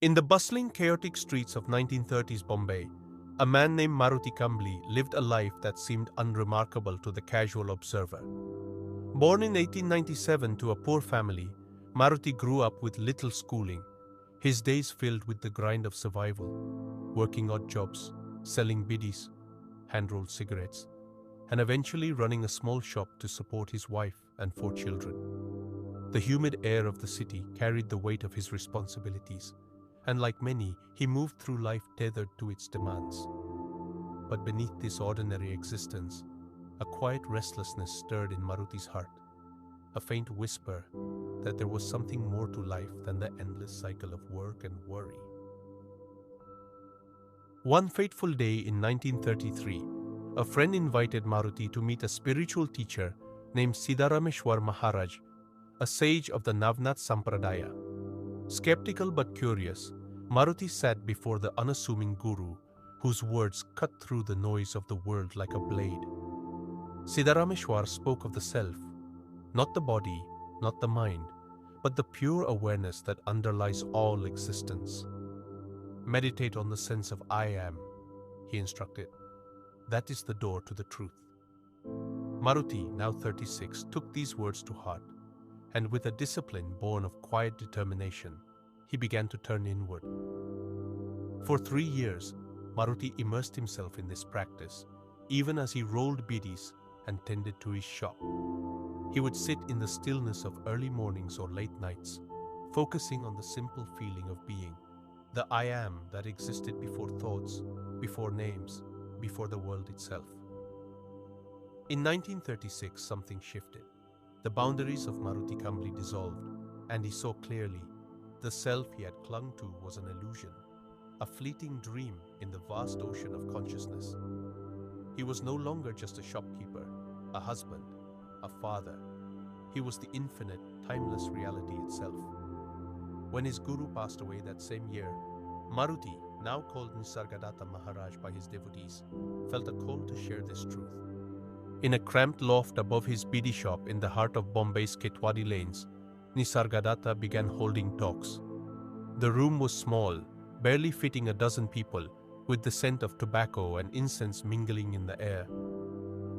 In the bustling, chaotic streets of 1930s Bombay, a man named Maruti Kamble lived a life that seemed unremarkable to the casual observer. Born in 1897 to a poor family, Maruti grew up with little schooling, his days filled with the grind of survival, working odd jobs, selling biddies, hand-rolled cigarettes, and eventually running a small shop to support his wife and 4 children. The humid air of the city carried the weight of his responsibilities, and like many, he moved through life tethered to its demands. But beneath this ordinary existence, a quiet restlessness stirred in Maruti's heart, a faint whisper that there was something more to life than the endless cycle of work and worry. One fateful day in 1933, a friend invited Maruti to meet a spiritual teacher named Nisargadatta Maharaj, a sage of the Navnath Sampradaya. Skeptical but curious, Maruti sat before the unassuming guru, whose words cut through the noise of the world like a blade. Nisargadatta spoke of the self, not the body, not the mind, but the pure awareness that underlies all existence. Meditate on the sense of I am, he instructed. That is the door to the truth. Maruti, now 36, took these words to heart, and with a discipline born of quiet determination, he began to turn inward. For 3 years, Maruti immersed himself in this practice, even as he rolled biddies and tended to his shop. He would sit in the stillness of early mornings or late nights, focusing on the simple feeling of being, the I am that existed before thoughts, before names, before the world itself. In 1936, something shifted. The boundaries of Maruti Kamble dissolved, and he saw clearly the self he had clung to was an illusion, a fleeting dream in the vast ocean of consciousness. He was no longer just a shopkeeper, a husband, a father. He was the infinite, timeless reality itself. When his guru passed away that same year, Maruti, now called Nisargadatta Maharaj by his devotees, felt a call to share this truth. In a cramped loft above his biddy shop in the heart of Bombay's Ketwadi lanes, Nisargadatta began holding talks. The room was small, barely fitting a dozen people, with the scent of tobacco and incense mingling in the air.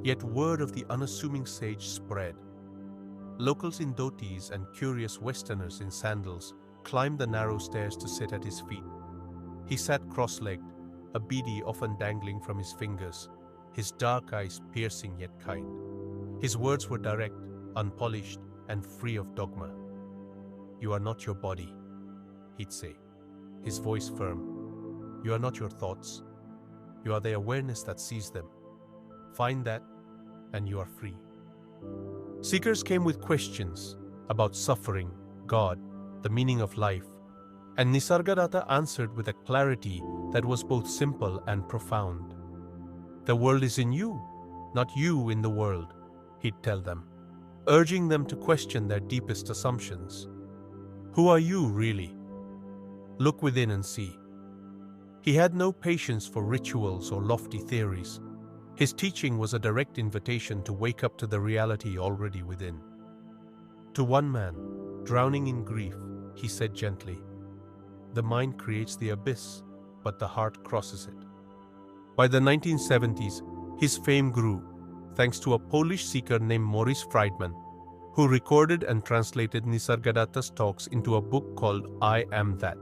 Yet word of the unassuming sage spread. Locals in dhotis and curious Westerners in sandals climbed the narrow stairs to sit at his feet. He sat cross-legged, a bidi often dangling from his fingers, his dark eyes piercing yet kind. His words were direct, unpolished, and free of dogma. "You are not your body," he'd say, his voice firm. "You are not your thoughts. You are the awareness that sees them. Find that, and you are free." Seekers came with questions about suffering, God, the meaning of life, and Nisargadatta answered with a clarity that was both simple and profound. "The world is in you, not you in the world," he'd tell them, urging them to question their deepest assumptions. Who are you, really? Look within and see. He had no patience for rituals or lofty theories. His teaching was a direct invitation to wake up to the reality already within. To one man, drowning in grief, he said gently, "The mind creates the abyss, but the heart crosses it." By the 1970s, his fame grew, thanks to a Polish seeker named Maurice Friedman, who recorded and translated Nisargadatta's talks into a book called IAmThat.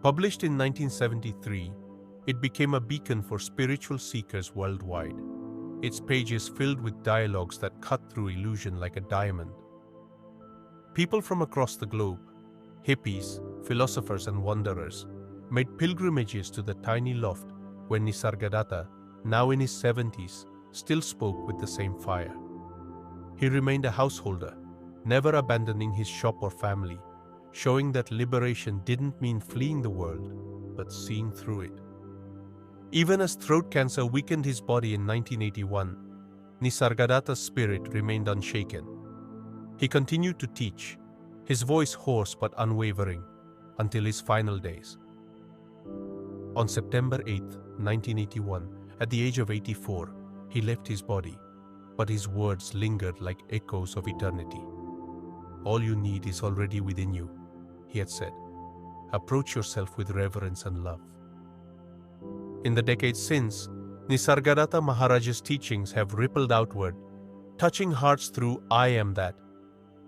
Published in 1973, it became a beacon for spiritual seekers worldwide, its pages filled with dialogues that cut through illusion like a diamond. People from across the globe, hippies, philosophers and wanderers, made pilgrimages to the tiny loft where Nisargadatta, now in his 70s, still spoke with the same fire. He remained a householder, never abandoning his shop or family, showing that liberation didn't mean fleeing the world, but seeing through it. Even as throat cancer weakened his body in 1981, Nisargadatta's spirit remained unshaken. He continued to teach, his voice hoarse but unwavering, until his final days. On September 8, 1981, at the age of 84, he left his body, but his words lingered like echoes of eternity. "All you need is already within you," he had said. approach yourself with reverence and love. In the decades since, Nisargadatta Maharaj's teachings have rippled outward, touching hearts through IAmThat,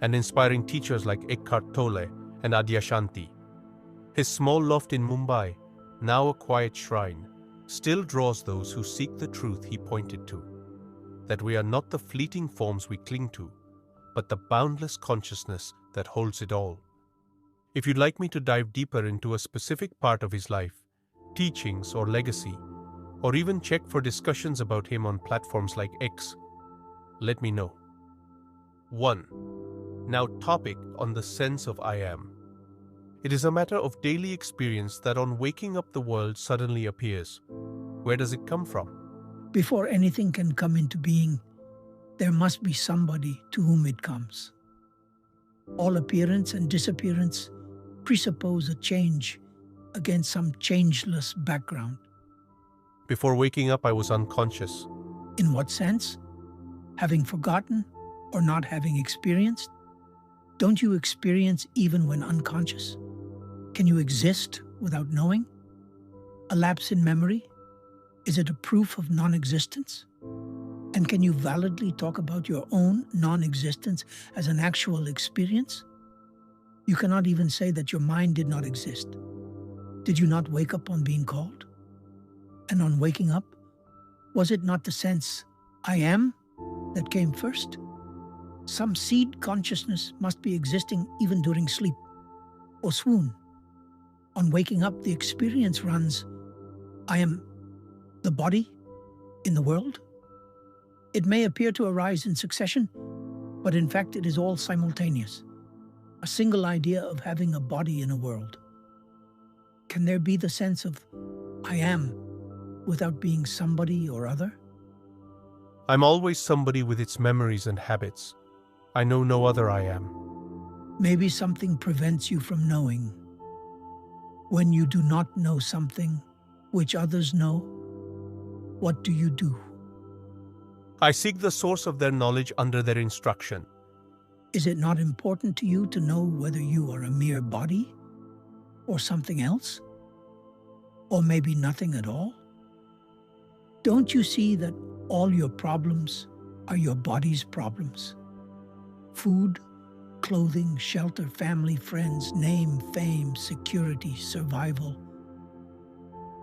and inspiring teachers like Eckhart Tolle and Adyashanti. His small loft in Mumbai, now a quiet shrine, still draws those who seek the truth he pointed to, that we are not the fleeting forms we cling to, but the boundless consciousness that holds it all. If you'd like me to dive deeper into a specific part of his life, teachings or legacy, or even check for discussions about him on platforms like X, let me know. 1. Now, topic on the sense of I am. It is a matter of daily experience that on waking up the world suddenly appears. Where does it come from? Before anything can come into being, there must be somebody to whom it comes. All appearance and disappearance presuppose a change against some changeless background. Before waking up, I was unconscious. In what sense? Having forgotten or not having experienced? Don't you experience even when unconscious? Can you exist without knowing? A lapse in memory? Is it a proof of non-existence? And can you validly talk about your own non-existence as an actual experience? You cannot even say that your mind did not exist. Did you not wake up on being called? And on waking up, was it not the sense, I am, that came first? Some seed consciousness must be existing even during sleep or swoon. On waking up, the experience runs, I am the body in the world. It may appear to arise in succession, but in fact it is all simultaneous. A single idea of having a body in a world. Can there be the sense of I am without being somebody or other? I'm always somebody with its memories and habits. I know no other I am. Maybe something prevents you from knowing. When you do not know something which others know, what do you do? I seek the source of their knowledge under their instruction. Is it not important to you to know whether you are a mere body or something else? Or maybe nothing at all? Don't you see that all your problems are your body's problems? Food, clothing, shelter, family, friends, name, fame, security, survival.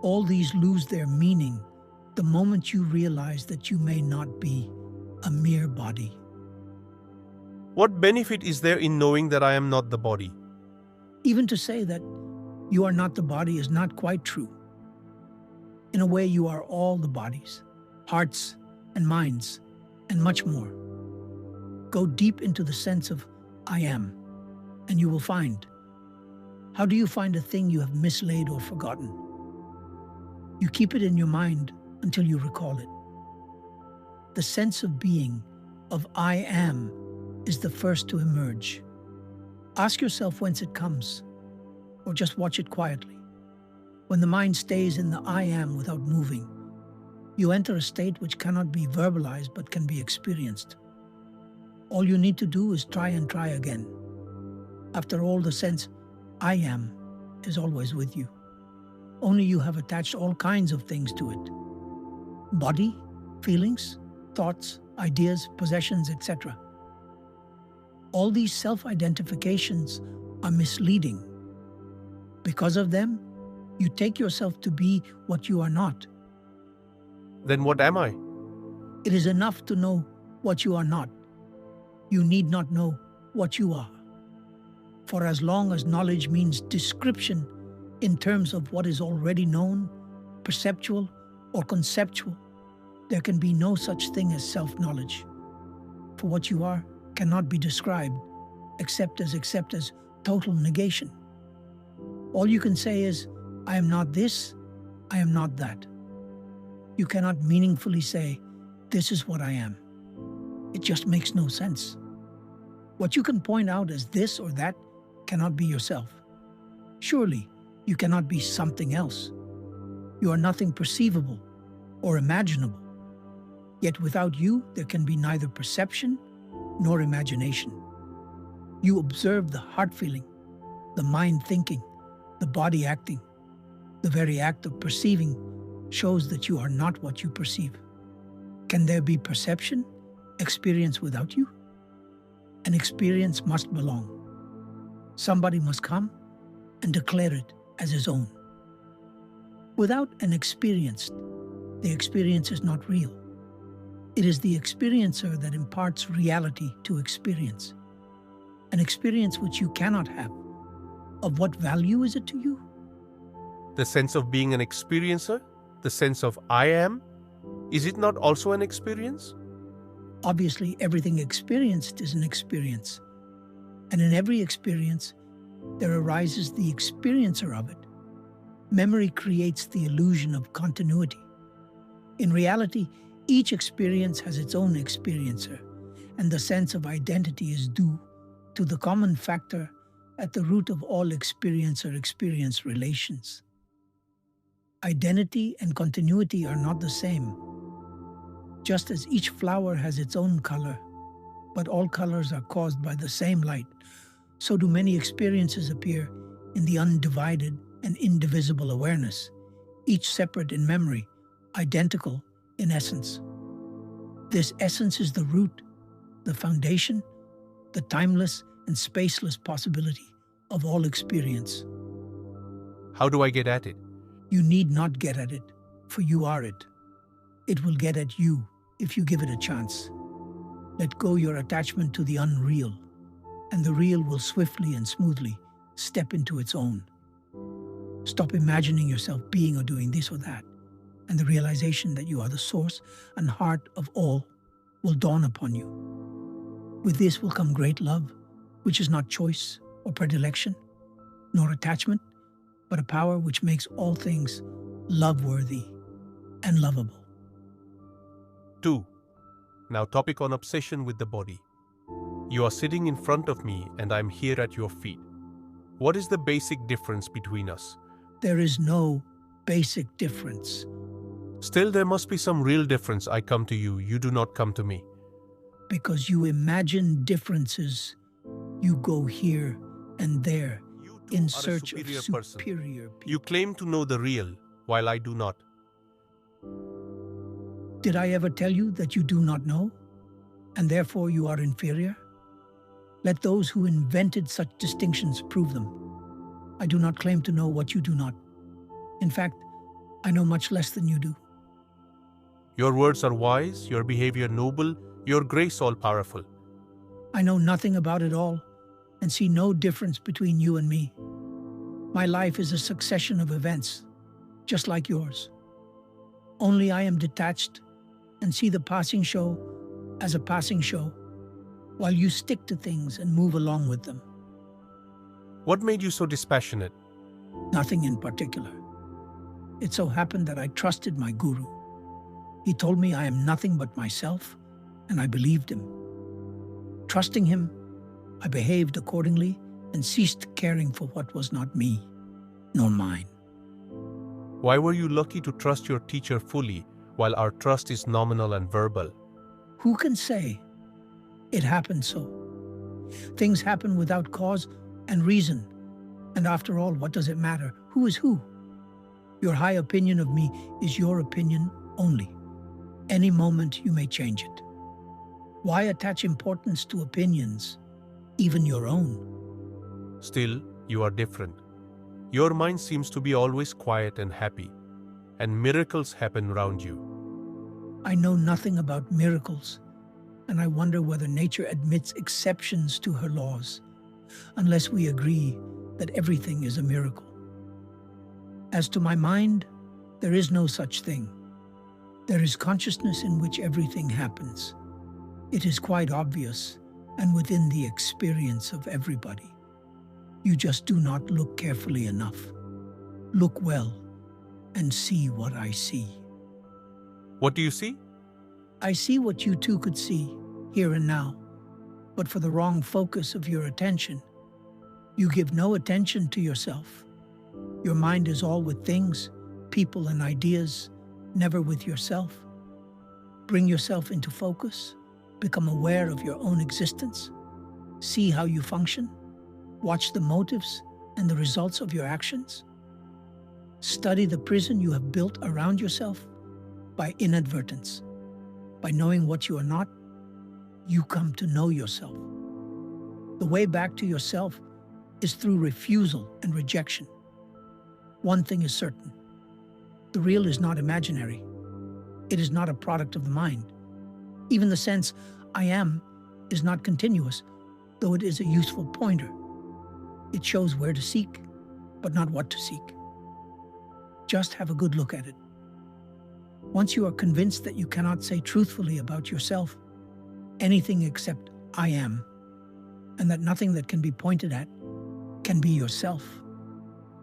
All these lose their meaning the moment you realize that you may not be a mere body. What benefit is there in knowing that I am not the body? Even to say that you are not the body is not quite true. In a way, you are all the bodies, hearts and minds, and much more. Go deep into the sense of I am, and you will find. How do you find a thing you have mislaid or forgotten? You keep it in your mind until you recall it. The sense of being, of I am, is the first to emerge. Ask yourself whence it comes, or just watch it quietly. When the mind stays in the I am without moving, you enter a state which cannot be verbalized but can be experienced. All you need to do is try and try again. After all, the sense I am is always with you. Only you have attached all kinds of things to it. Body, feelings, thoughts, ideas, possessions, etc. All these self-identifications are misleading. Because of them, you take yourself to be what you are not. Then what am I? It is enough to know what you are not. You need not know what you are. For as long as knowledge means description in terms of what is already known, perceptual or conceptual, there can be no such thing as self-knowledge. For what you are cannot be described except as total negation. All you can say is, I am not this, I am not that. You cannot meaningfully say, this is what I am. It just makes no sense. What you can point out as this or that cannot be yourself. Surely, you cannot be something else. You are nothing perceivable or imaginable. Yet without you, there can be neither perception nor imagination. You observe the heart feeling, the mind thinking, The body acting, the very act of perceiving, shows that you are not what you perceive. Can there be perception, experience without you? An experience must belong. Somebody must come and declare it as his own. Without an experienced, the experience is not real. It is the experiencer that imparts reality to experience. An experience which you cannot have. Of what value is it to you? The sense of being an experiencer? The sense of I am? Is it not also an experience? Obviously, everything experienced is an experience. And in every experience, there arises the experiencer of it. Memory creates the illusion of continuity. In reality, each experience has its own experiencer, and the sense of identity is due to the common factor at the root of all experiencer-experience relations. Identity and continuity are not the same. Just as each flower has its own color, but all colors are caused by the same light, so do many experiences appear in the undivided and indivisible awareness, each separate in memory, identical in essence. This essence is the root, the foundation, the timeless and spaceless possibility of all experience. How do I get at it? You need not get at it, for you are it. It will get at you if you give it a chance. Let go your attachment to the unreal, and the real will swiftly and smoothly step into its own. Stop imagining yourself being or doing this or that, and the realization that you are the source and heart of all will dawn upon you. With this will come great love, which is not choice or predilection, nor attachment, but a power which makes all things love-worthy and lovable. 2. Now topic on obsession with the body. You are sitting in front of me and I am here at your feet. What is the basic difference between us? There is no basic difference. Still, there must be some real difference. I come to you, you do not come to me. Because you imagine differences, you go here and there in search of superior people. You claim to know the real, while I do not. Did I ever tell you that you do not know, and therefore you are inferior? Let those who invented such distinctions prove them. I do not claim to know what you do not. In fact, I know much less than you do. Your words are wise, your behavior noble, your grace all-powerful. I know nothing about it all, and see no difference between you and me. My life is a succession of events, just like yours. Only I am detached and see the passing show as a passing show, while you stick to things and move along with them. What made you so dispassionate? Nothing in particular. It so happened that I trusted my guru. He told me I am nothing but myself, and I believed him. Trusting him, I behaved accordingly and ceased caring for what was not me, nor mine. Why were you lucky to trust your teacher fully, while our trust is nominal and verbal? Who can say? It happened so. Things happen without cause and reason. And after all, what does it matter? Who is who? Your high opinion of me is your opinion only. Any moment you may change it. Why attach importance to opinions, even your own? Still, you are different. Your mind seems to be always quiet and happy, and miracles happen around you. I know nothing about miracles, and I wonder whether nature admits exceptions to her laws, unless we agree that everything is a miracle. As to my mind, there is no such thing. There is consciousness in which everything happens. It is quite obvious and within the experience of everybody. You just do not look carefully enough. Look well and see what I see. What do you see? I see what you too could see, here and now, but for the wrong focus of your attention. You give no attention to yourself. Your mind is all with things, people, and ideas, never with yourself. Bring yourself into focus, become aware of your own existence, see how you function, watch the motives, and the results of your actions? Study the prison you have built around yourself by inadvertence. By knowing what you are not, you come to know yourself. The way back to yourself is through refusal and rejection. One thing is certain: the real is not imaginary. It is not a product of the mind. Even the sense I am is not continuous, though it is a useful pointer. It shows where to seek, but not what to seek. Just have a good look at it. Once you are convinced that you cannot say truthfully about yourself anything except I am, and that nothing that can be pointed at can be yourself,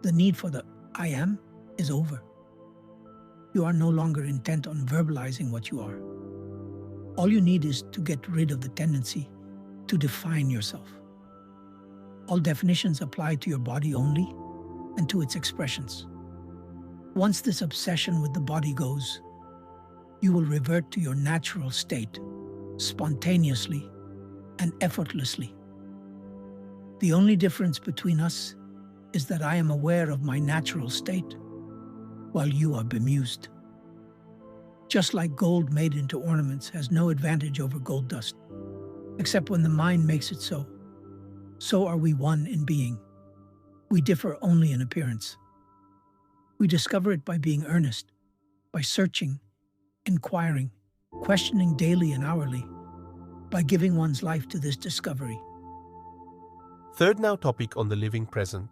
the need for the I am is over. You are no longer intent on verbalizing what you are. All you need is to get rid of the tendency to define yourself. All definitions apply to your body only and to its expressions. Once this obsession with the body goes, you will revert to your natural state, spontaneously and effortlessly. The only difference between us is that I am aware of my natural state, while you are bemused. Just like gold made into ornaments has no advantage over gold dust, except when the mind makes it so. So are we one in being. We differ only in appearance. We discover it by being earnest, by searching, inquiring, questioning daily and hourly, by giving one's life to this discovery. Third now topic on the living present.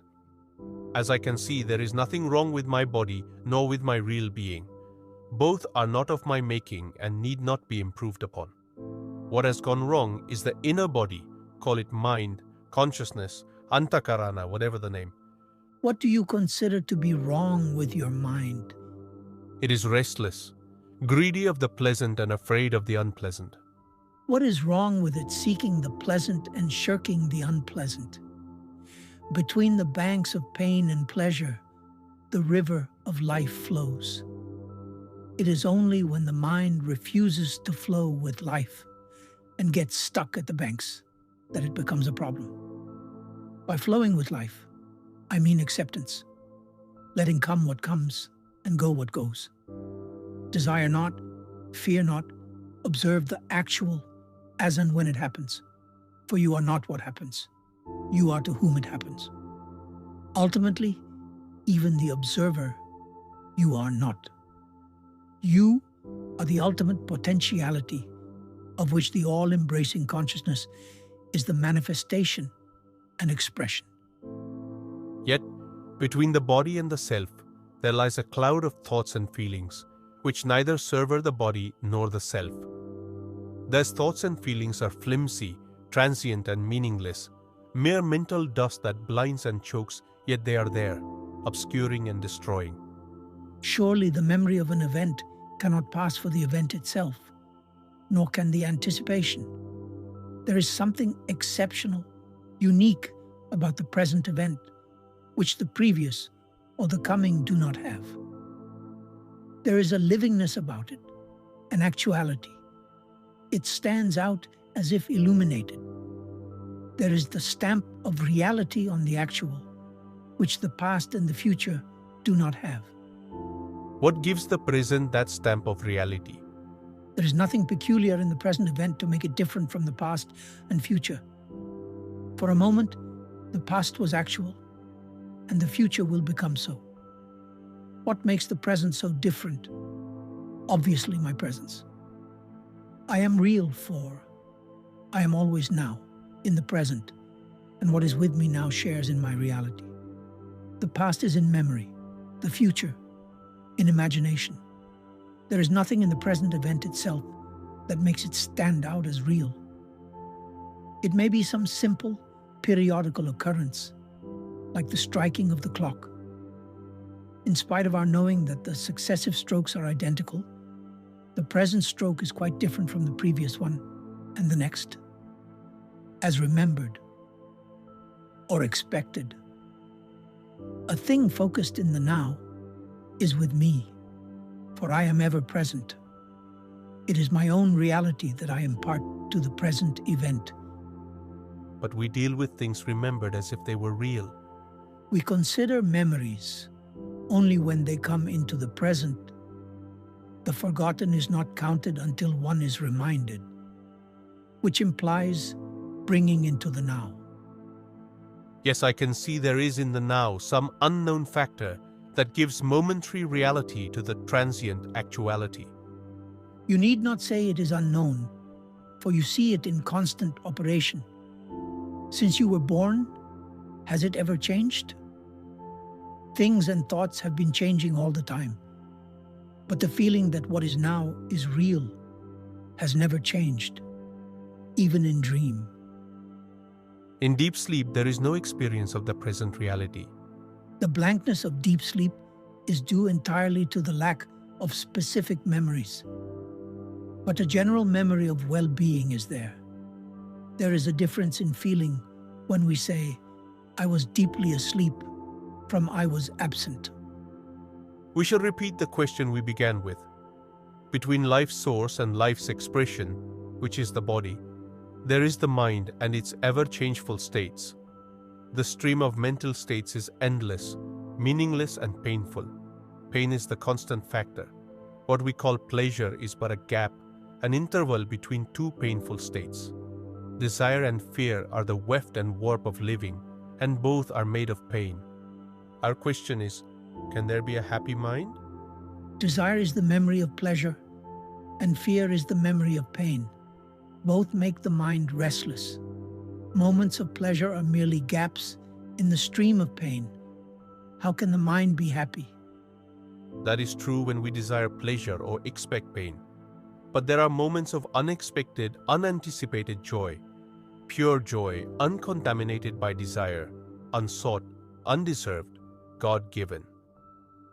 As I can see, there is nothing wrong with my body nor with my real being. Both are not of my making and need not be improved upon. What has gone wrong is the inner body, call it mind, consciousness, antakarana, whatever the name. What do you consider to be wrong with your mind? It is restless, greedy of the pleasant and afraid of the unpleasant. What is wrong with it seeking the pleasant and shirking the unpleasant? Between the banks of pain and pleasure, the river of life flows. It is only when the mind refuses to flow with life and gets stuck at the banks that it becomes a problem. By flowing with life, I mean acceptance, letting come what comes and go what goes. Desire not, fear not, observe the actual as and when it happens, for you are not what happens. You are to whom it happens. Ultimately, even the observer, you are not. You are the ultimate potentiality of which the all-embracing consciousness is the manifestation and expression. Yet, between the body and the self, there lies a cloud of thoughts and feelings, which neither serve the body nor the self. Thus thoughts and feelings are flimsy, transient and meaningless, mere mental dust that blinds and chokes, yet they are there, obscuring and destroying. Surely the memory of an event cannot pass for the event itself, nor can the anticipation. There is something exceptional, unique about the present event, which the previous or the coming do not have. There is a livingness about it, an actuality. It stands out as if illuminated. There is the stamp of reality on the actual, which the past and the future do not have. What gives the present that stamp of reality? There is nothing peculiar in the present event to make it different from the past and future. For a moment, the past was actual, and the future will become so. What makes the present so different? Obviously, my presence. I am real, for I am always now, in the present, and what is with me now shares in my reality. The past is in memory, the future in imagination. There is nothing in the present event itself that makes it stand out as real. It may be some simple, periodical occurrence, like the striking of the clock. In spite of our knowing that the successive strokes are identical, the present stroke is quite different from the previous one and the next, as remembered or expected. A thing focused in the now is with me, for I am ever present. It is my own reality that I impart to the present event. But we deal with things remembered as if they were real. We consider memories only when they come into the present. The forgotten is not counted until one is reminded, which implies bringing into the now. Yes, I can see there is in the now some unknown factor that gives momentary reality to the transient actuality. You need not say it is unknown, for you see it in constant operation. Since you were born, has it ever changed? Things and thoughts have been changing all the time. But the feeling that what is now is real has never changed, even in dream. In deep sleep, there is no experience of the present reality. The blankness of deep sleep is due entirely to the lack of specific memories. But a general memory of well-being is there. There is a difference in feeling when we say, "I was deeply asleep," from "I was absent." We shall repeat the question we began with. Between life's source and life's expression, which is the body, there is the mind and its ever-changeful states. The stream of mental states is endless, meaningless and painful. Pain is the constant factor. What we call pleasure is but a gap, an interval between two painful states. Desire and fear are the weft and warp of living, and both are made of pain. Our question is, can there be a happy mind? Desire is the memory of pleasure, and fear is the memory of pain. Both make the mind restless. Moments of pleasure are merely gaps in the stream of pain. How can the mind be happy? That is true when we desire pleasure or expect pain. But there are moments of unexpected, unanticipated joy, pure joy, uncontaminated by desire, unsought, undeserved, God-given.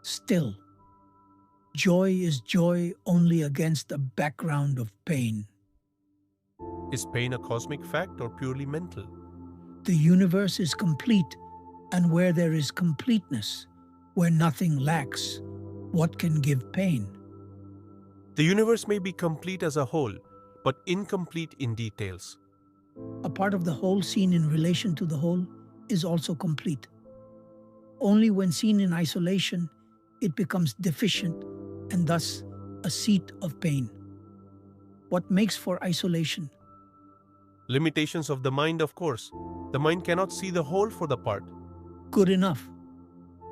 Still, joy is joy only against a background of pain. Is pain a cosmic fact or purely mental? The universe is complete, and where there is completeness, where nothing lacks, what can give pain? The universe may be complete as a whole, but incomplete in details. A part of the whole seen in relation to the whole is also complete. Only when seen in isolation, it becomes deficient and thus a seat of pain. What makes for isolation? Limitations of the mind, of course. The mind cannot see the whole for the part. Good enough.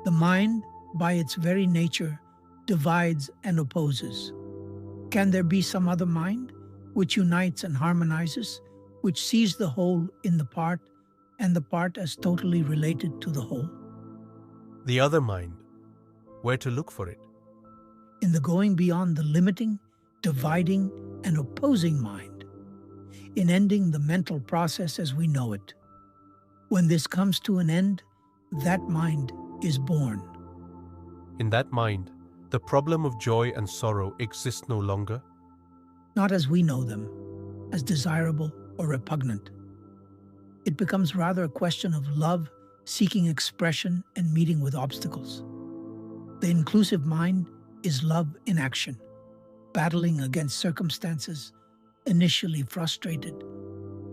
The mind, by its very nature, divides and opposes. Can there be some other mind which unites and harmonizes, which sees the whole in the part and the part as totally related to the whole? The other mind. Where to look for it? In the going beyond the limiting, dividing, and opposing mind. In ending the mental process as we know it. When this comes to an end, that mind is born. In that mind, the problem of joy and sorrow exists no longer. Not as we know them, as desirable or repugnant. It becomes rather a question of love seeking expression and meeting with obstacles. The inclusive mind is love in action, battling against circumstances, initially frustrated,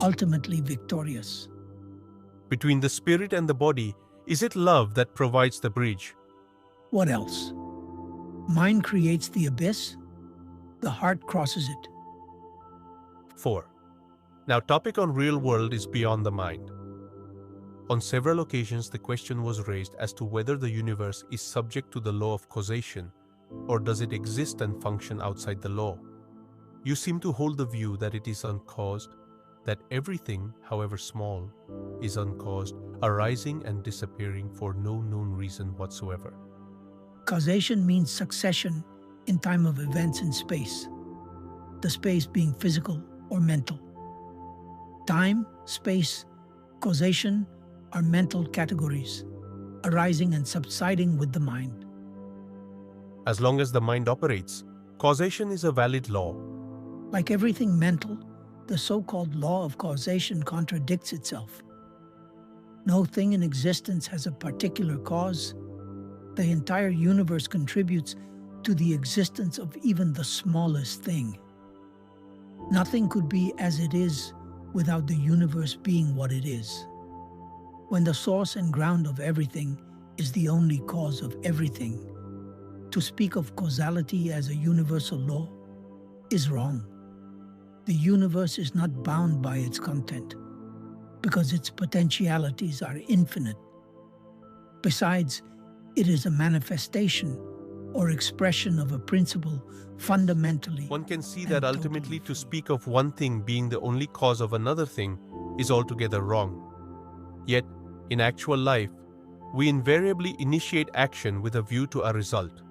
ultimately victorious. Between the spirit and the body, is it love that provides the bridge? What else? Mind creates the abyss, the heart crosses it. 4. Now, topic on real world is beyond the mind. On several occasions, the question was raised as to whether the universe is subject to the law of causation, or does it exist and function outside the law? You seem to hold the view that it is uncaused, that everything, however small, is uncaused, arising and disappearing for no known reason whatsoever. Causation means succession in time of events in space, the space being physical or mental. Time, space, causation are mental categories, arising and subsiding with the mind. As long as the mind operates, causation is a valid law. Like everything mental, the so-called law of causation contradicts itself. No thing in existence has a particular cause. The entire universe contributes to the existence of even the smallest thing. Nothing could be as it is without the universe being what it is. When the source and ground of everything is the only cause of everything, to speak of causality as a universal law is wrong. The universe is not bound by its content because its potentialities are infinite. Besides, it is a manifestation or expression of a principle fundamentally. One can see and that totally ultimately to free. speak of one thing being the only cause of another thing is altogether wrong. Yet, in actual life, we invariably initiate action with a view to a result.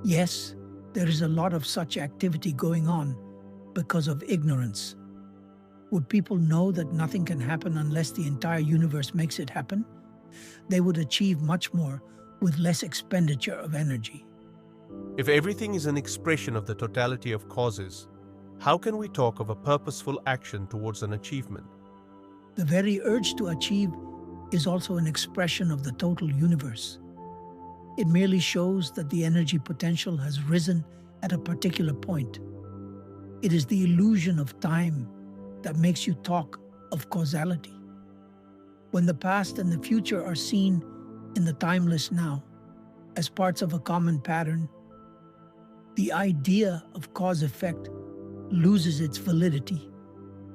Yes, there is a lot of such activity going on because of ignorance. Would people know that nothing can happen unless the entire universe makes it happen? They would achieve much more with less expenditure of energy. If everything is an expression of the totality of causes, how can we talk of a purposeful action towards an achievement? The very urge to achieve is also an expression of the total universe. It merely shows that the energy potential has risen at a particular point. It is the illusion of time that makes you talk of causality. When the past and the future are seen in the timeless now as parts of a common pattern, the idea of cause-effect loses its validity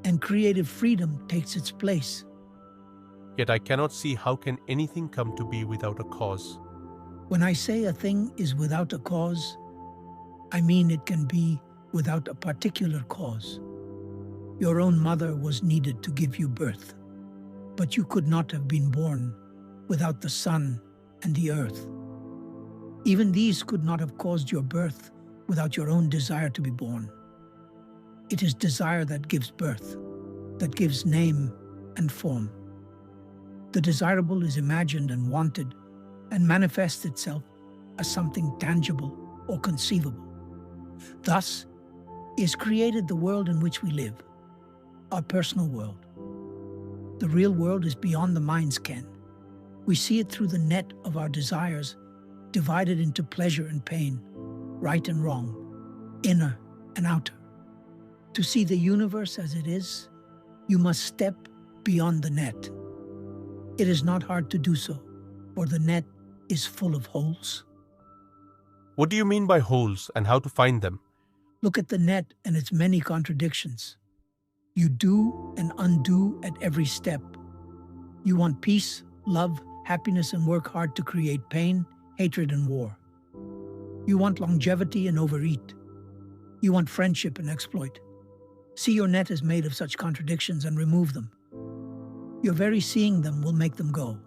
and creative freedom takes its place. Yet I cannot see how can anything come to be without a cause. When I say a thing is without a cause, I mean it can be without a particular cause. Your own mother was needed to give you birth, but you could not have been born without the sun and the earth. Even these could not have caused your birth without your own desire to be born. It is desire that gives birth, that gives name and form. The desirable is imagined and wanted and manifests itself as something tangible or conceivable. Thus is created the world in which we live, our personal world. The real world is beyond the mind's ken. We see it through the net of our desires, divided into pleasure and pain, right and wrong, inner and outer. To see the universe as it is, you must step beyond the net. It is not hard to do so, for the net is full of holes. What do you mean by holes and how to find them? Look at the net and its many contradictions. You do and undo at every step. You want peace, love, happiness, and work hard to create pain, hatred, and war. You want longevity and overeat. You want friendship and exploit. See your net is made of such contradictions and remove them. Your very seeing them will make them go.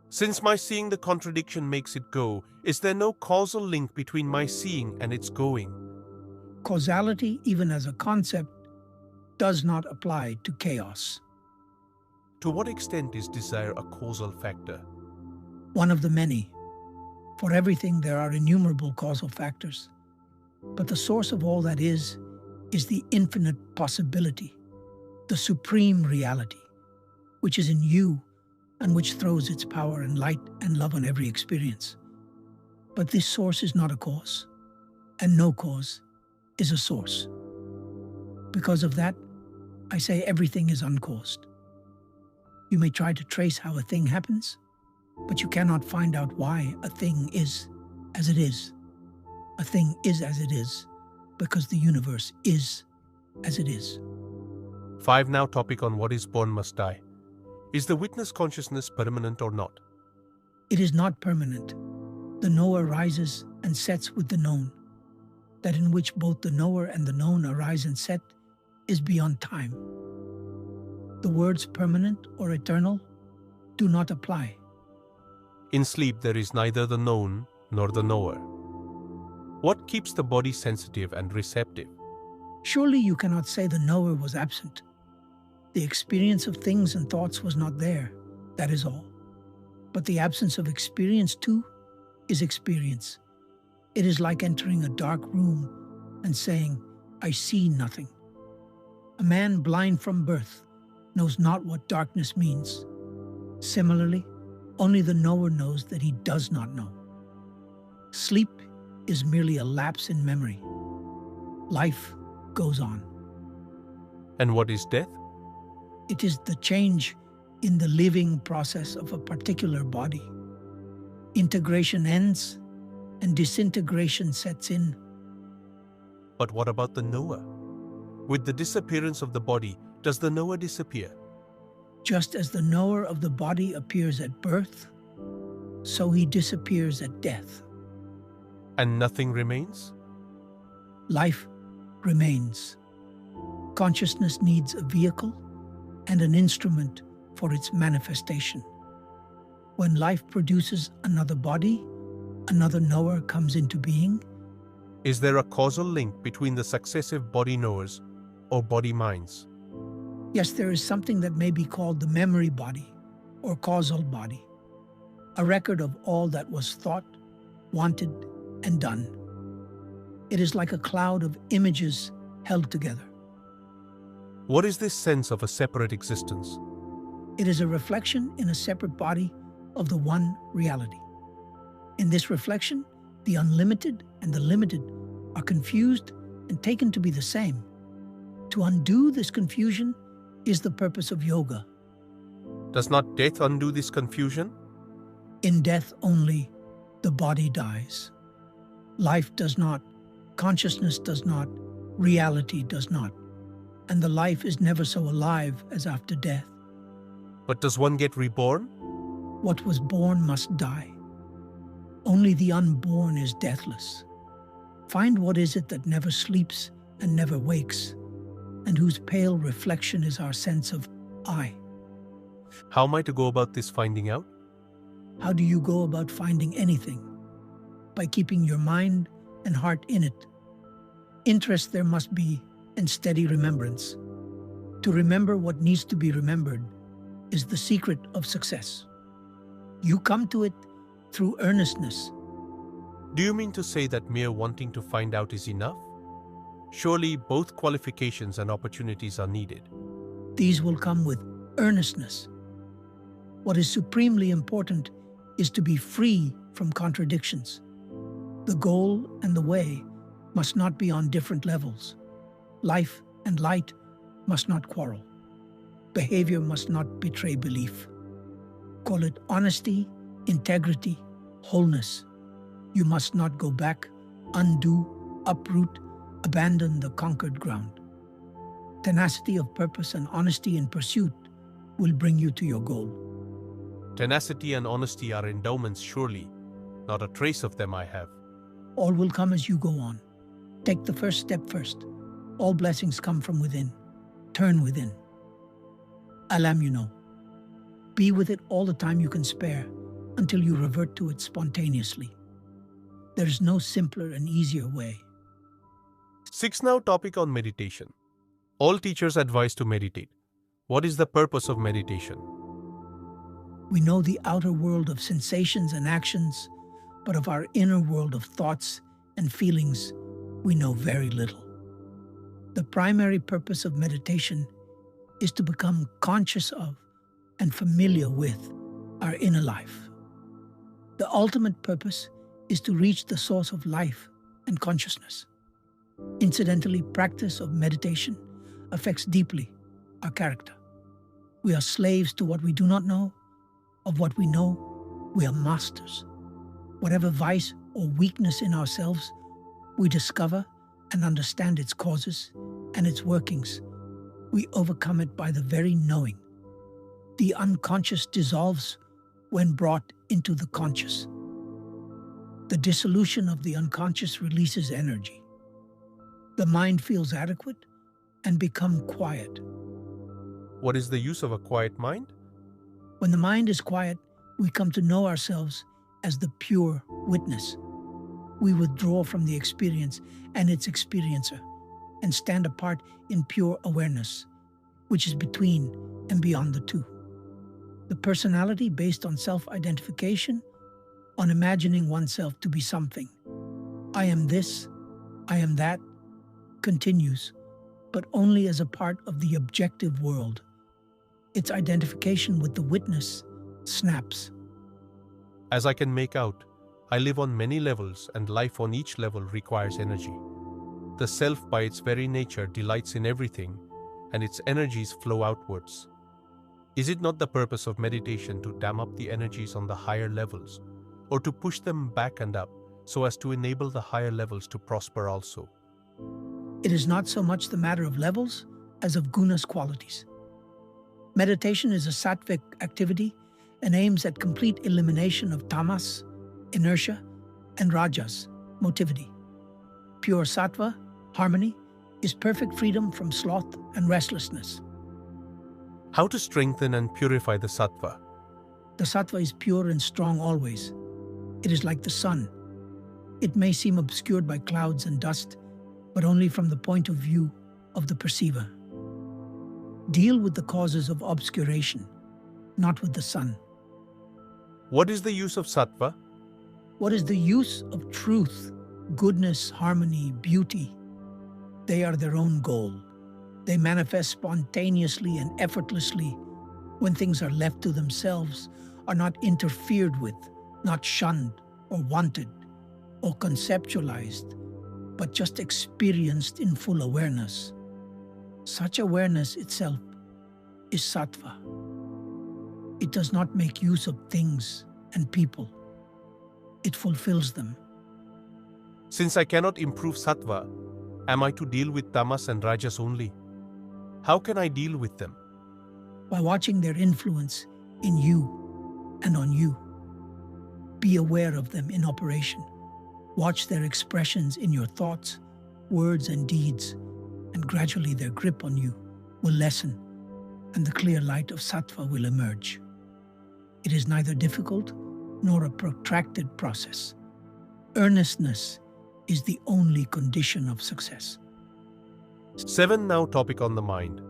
Since my seeing the contradiction makes it go, is there no causal link between my seeing and its going? Causality, even as a concept, does not apply to chaos. To what extent is desire a causal factor? One of the many. For everything there are innumerable causal factors. But the source of all that is the infinite possibility, the supreme reality, which is in you and which throws its power and light and love on every experience. But this source is not a cause, and no cause is a source. Because of that, I say everything is uncaused. You may try to trace how a thing happens, but you cannot find out why a thing is as it is. A thing is as it is because the universe is as it is. 5 now topic on what is born must die. Is the witness consciousness permanent or not? It is not permanent. The knower rises and sets with the known. That in which both the knower and the known arise and set is beyond time. The words permanent or eternal do not apply. In sleep there is neither the known nor the knower. What keeps the body sensitive and receptive? Surely you cannot say the knower was absent. The experience of things and thoughts was not there, that is all. But the absence of experience too is experience. It is like entering a dark room and saying, I see nothing. A man blind from birth knows not what darkness means. Similarly, only the knower knows that he does not know. Sleep is merely a lapse in memory. Life goes on. And what is death? It is the change in the living process of a particular body. Integration ends and disintegration sets in. But what about the knower? With the disappearance of the body, does the knower disappear? Just as the knower of the body appears at birth, so he disappears at death. And nothing remains? Life remains. Consciousness needs a vehicle and an instrument for its manifestation. When life produces another body, another knower comes into being. Is there a causal link between the successive body knowers or body minds? Yes, there is something that may be called the memory body or causal body, a record of all that was thought, wanted, and done. It is like a cloud of images held together. What is this sense of a separate existence? It is a reflection in a separate body of the one reality. In this reflection, the unlimited and the limited are confused and taken to be the same. To undo this confusion is the purpose of yoga. Does not death undo this confusion? In death only, the body dies. Life does not, consciousness does not, reality does not. And the life is never so alive as after death. But does one get reborn? What was born must die. Only the unborn is deathless. Find what is it that never sleeps and never wakes, and whose pale reflection is our sense of I. How am I to go about this finding out? How do you go about finding anything? By keeping your mind and heart in it. Interest there must be, and steady remembrance. To remember what needs to be remembered is the secret of success. You come to it through earnestness. Do you mean to say that mere wanting to find out is enough? Surely both qualifications and opportunities are needed. These will come with earnestness. What is supremely important is to be free from contradictions. The goal and the way must not be on different levels. Life and light must not quarrel. Behavior must not betray belief. Call it honesty, integrity, wholeness. You must not go back, undo, uproot, abandon the conquered ground. Tenacity of purpose and honesty in pursuit will bring you to your goal. Tenacity and honesty are endowments surely. Not a trace of them I have. All will come as you go on. Take the first step first. All blessings come from within. Turn within. Alam you know. Be with it all the time you can spare until you revert to it spontaneously. There is no simpler and easier way. 6 now topic on meditation. All teachers advise to meditate. What is the purpose of meditation? We know the outer world of sensations and actions, but of our inner world of thoughts and feelings, we know very little. The primary purpose of meditation is to become conscious of and familiar with our inner life. The ultimate purpose is to reach the source of life and consciousness. Incidentally, practice of meditation affects deeply our character. We are slaves to what we do not know. Of what we know, we are masters. Whatever vice or weakness in ourselves, we discover and understand its causes and its workings. We overcome it by the very knowing. The unconscious dissolves when brought into the conscious. The dissolution of the unconscious releases energy. The mind feels adequate and becomes quiet. What is the use of a quiet mind? When the mind is quiet, we come to know ourselves as the pure witness. We withdraw from the experience and its experiencer and stand apart in pure awareness, which is between and beyond the two. The personality based on self-identification, on imagining oneself to be something. I am this, I am that, continues, but only as a part of the objective world. Its identification with the witness snaps. As I can make out, I live on many levels and life on each level requires energy. The self by its very nature delights in everything and its energies flow outwards. Is it not the purpose of meditation to dam up the energies on the higher levels, or to push them back and up so as to enable the higher levels to prosper also? It is not so much the matter of levels as of gunas qualities. Meditation is a sattvic activity and aims at complete elimination of tamas, inertia, and rajas, motivity. Pure sattva, harmony, is perfect freedom from sloth and restlessness. How to strengthen and purify the sattva? The sattva is pure and strong always. It is like the sun. It may seem obscured by clouds and dust, but only from the point of view of the perceiver. Deal with the causes of obscuration, not with the sun. What is the use of sattva? What is the use of truth, goodness, harmony, beauty? They are their own goal. They manifest spontaneously and effortlessly when things are left to themselves, are not interfered with, not shunned or wanted or conceptualized, but just experienced in full awareness. Such awareness itself is sattva. It does not make use of things and people. It fulfills them. Since I cannot improve sattva, am I to deal with tamas and rajas only? How can I deal with them? By watching their influence in you and on you. Be aware of them in operation. Watch their expressions in your thoughts, words, and deeds, and gradually their grip on you will lessen, and the clear light of sattva will emerge. It is neither difficult nor a protracted process. Earnestness is the only condition of success. 7. Now topic on the mind.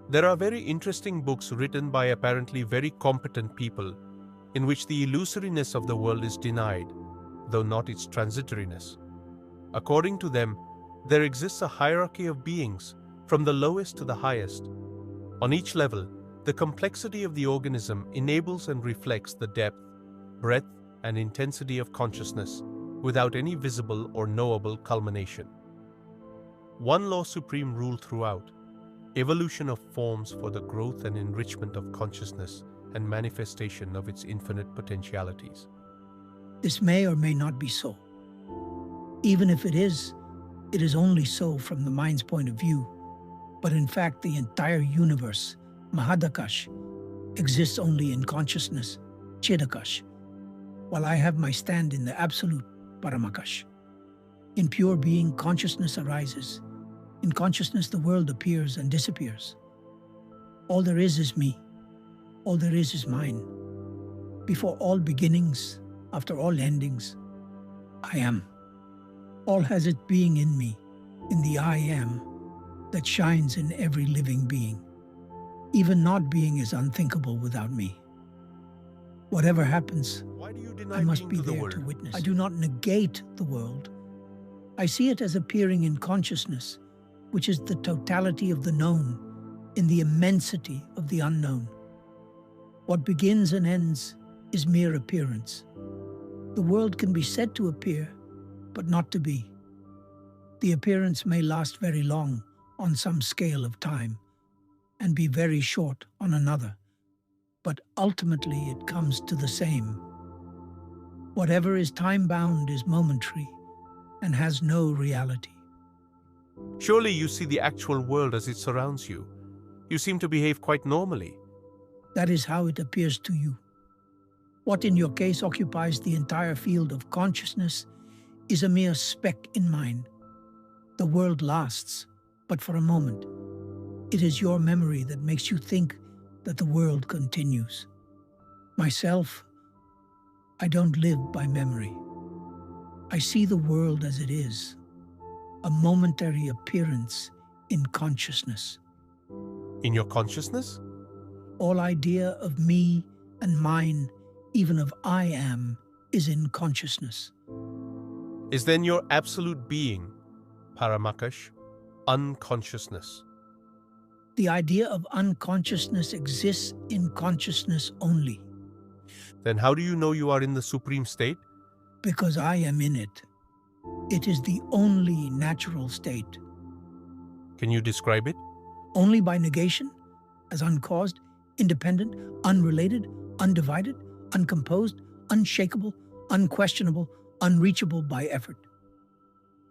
There are very interesting books written by apparently very competent people in which the illusoriness of the world is denied, though not its transitoriness. According to them, there exists a hierarchy of beings from the lowest to the highest. On each level, the complexity of the organism enables and reflects the depth, breadth, and intensity of consciousness without any visible or knowable culmination. One law supreme rule throughout: evolution of forms for the growth and enrichment of consciousness and manifestation of its infinite potentialities. This may or may not be so. Even if it is only so from the mind's point of view. But in fact, the entire universe, Mahadakash, exists only in consciousness, Chedakash, while I have my stand in the absolute, Paramakash. In pure being, consciousness arises. In consciousness, the world appears and disappears. All there is me. All there is mine. Before all beginnings, after all endings, I am. All has its being in me, in the I am that shines in every living being. Even not being is unthinkable without me. Whatever happens, Why do you deny I must being be to the there world? to witness. I do not negate the world. I see it as appearing in consciousness, which is the totality of the known, in the immensity of the unknown. What begins and ends is mere appearance. The world can be said to appear, but not to be. The appearance may last very long on some scale of time, and be very short on another, but ultimately it comes to the same. Whatever is time-bound is momentary and has no reality. Surely you see the actual world as it surrounds you. You seem to behave quite normally. That is how it appears to you. What in your case occupies the entire field of consciousness is a mere speck in mine. The world lasts, but for a moment. It is your memory that makes you think that the world continues. Myself, I don't live by memory. I see the world as it is, a momentary appearance in consciousness. In your consciousness? All idea of me and mine, even of I am, is in consciousness. Is then your absolute being, Paramakash, unconsciousness? The idea of unconsciousness exists in consciousness only. Then how do you know you are in the supreme state? Because I am in it. It is the only natural state. Can you describe it? Only by negation, as uncaused, independent, unrelated, undivided, uncomposed, unshakable, unquestionable, unreachable by effort.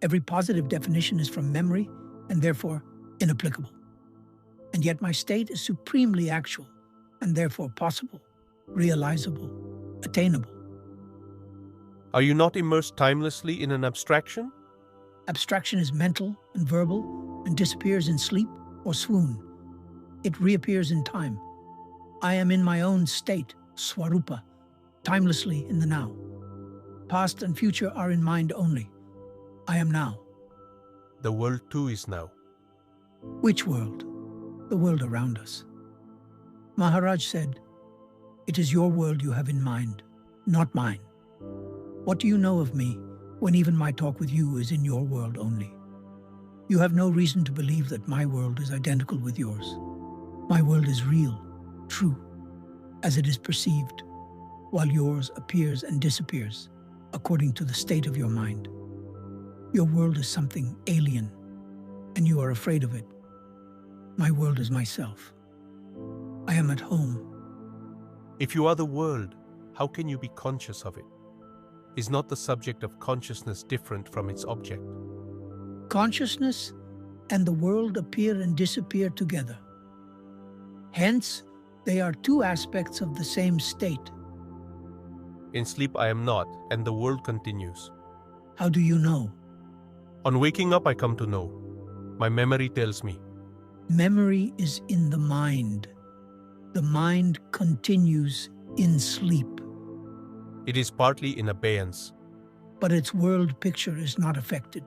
Every positive definition is from memory and therefore inapplicable. And yet my state is supremely actual and therefore possible, realizable, attainable. Are you not immersed timelessly in an abstraction? Abstraction is mental and verbal and disappears in sleep or swoon. It reappears in time. I am in my own state, Swarupa, timelessly in the now. Past and future are in mind only. I am now. The world too is now. Which world? The world around us. Maharaj said, "It is your world you have in mind, not mine." What do you know of me when even my talk with you is in your world only? You have no reason to believe that my world is identical with yours. My world is real, true, as it is perceived, while yours appears and disappears according to the state of your mind. Your world is something alien, and you are afraid of it. My world is myself. I am at home. If you are the world, how can you be conscious of it? Is not the subject of consciousness different from its object? Consciousness and the world appear and disappear together. Hence, they are two aspects of the same state. In sleep I am not, and the world continues. How do you know? On waking up I come to know. My memory tells me. Memory is in the mind. The mind continues in sleep. It is partly in abeyance. But its world picture is not affected.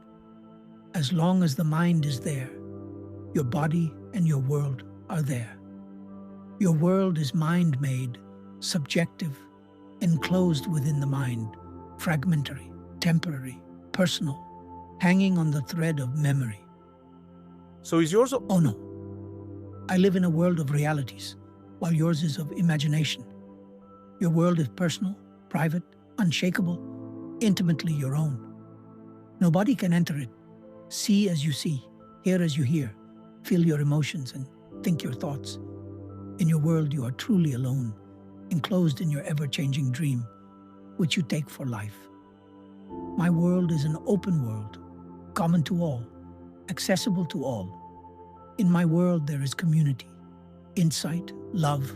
As long as the mind is there, your body and your world are there. Your world is mind-made, subjective, enclosed within the mind, fragmentary, temporary, personal, hanging on the thread of memory. So is yours? Oh no. I live in a world of realities, while yours is of imagination. Your world is personal, private, unshakable, intimately your own. Nobody can enter it. See as you see, hear as you hear, feel your emotions and think your thoughts. In your world you are truly alone, enclosed in your ever-changing dream, which you take for life. My world is an open world, common to all, accessible to all. In my world there is community, insight, love,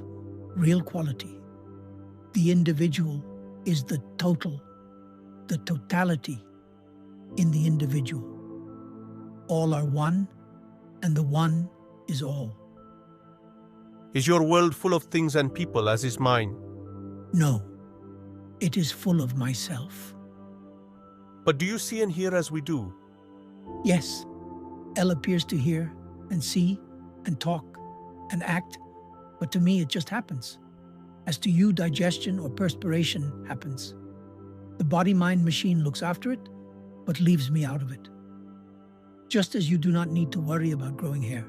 real quality. The individual is the total, the totality in the individual. All are one, and the one is all. Is your world full of things and people as is mine? No, it is full of myself. But do you see and hear as we do? Yes, L appears to hear and see and talk and act, but to me it just happens. As to you, digestion or perspiration happens. The body-mind machine looks after it, but leaves me out of it. Just as you do not need to worry about growing hair,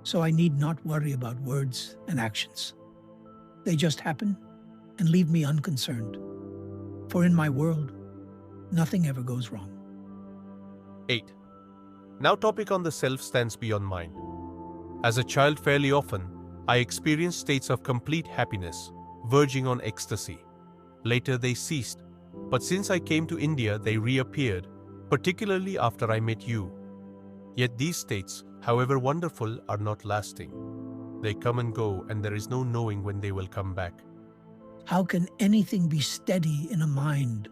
so I need not worry about words and actions. They just happen and leave me unconcerned. For in my world, nothing ever goes wrong. 8. Now topic on the self stands beyond mind. As a child fairly often, I experienced states of complete happiness, verging on ecstasy. Later they ceased, but since I came to India they reappeared, particularly after I met you. Yet these states, however wonderful, are not lasting. They come and go, and there is no knowing when they will come back. How can anything be steady in a mind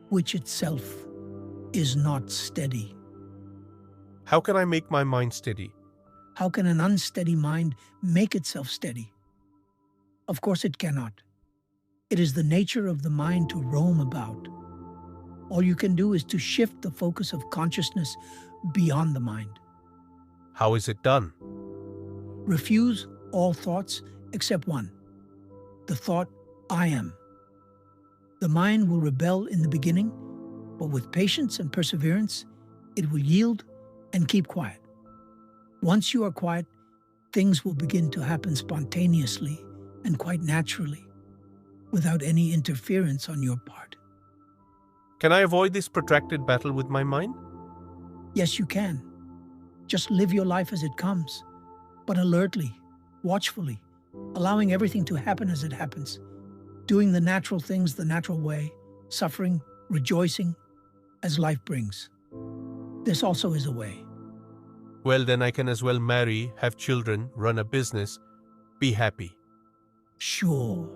which itself is not steady? How can I make my mind steady? How can an unsteady mind make itself steady? Of course it cannot. It is the nature of the mind to roam about. All you can do is to shift the focus of consciousness beyond the mind. How is it done? Refuse all thoughts except one, the thought, I am. The mind will rebel in the beginning, but with patience and perseverance, it will yield and keep quiet. Once you are quiet, things will begin to happen spontaneously and quite naturally, without any interference on your part. Can I avoid this protracted battle with my mind? Yes, you can. Just live your life as it comes, but alertly, watchfully, allowing everything to happen as it happens, doing the natural things the natural way, suffering, rejoicing, as life brings. This also is a way. Well, then I can as well marry, have children, run a business, be happy. Sure,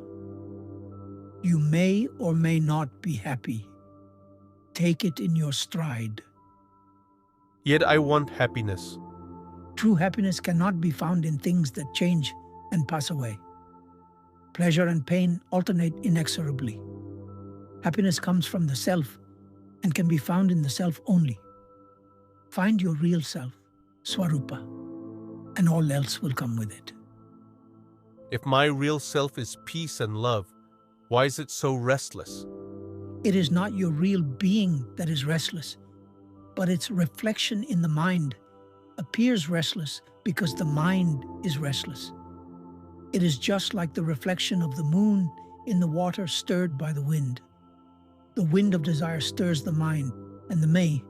you may or may not be happy. Take it in your stride. Yet I want happiness. True happiness cannot be found in things that change and pass away. Pleasure and pain alternate inexorably. Happiness comes from the self and can be found in the self only. Find your real self, Swarupa, and all else will come with it. If my real self is peace and love, why is it so restless? It is not your real being that is restless, but its reflection in the mind appears restless because the mind is restless. It is just like the reflection of the moon in the water stirred by the wind. The wind of desire stirs the mind, and the may,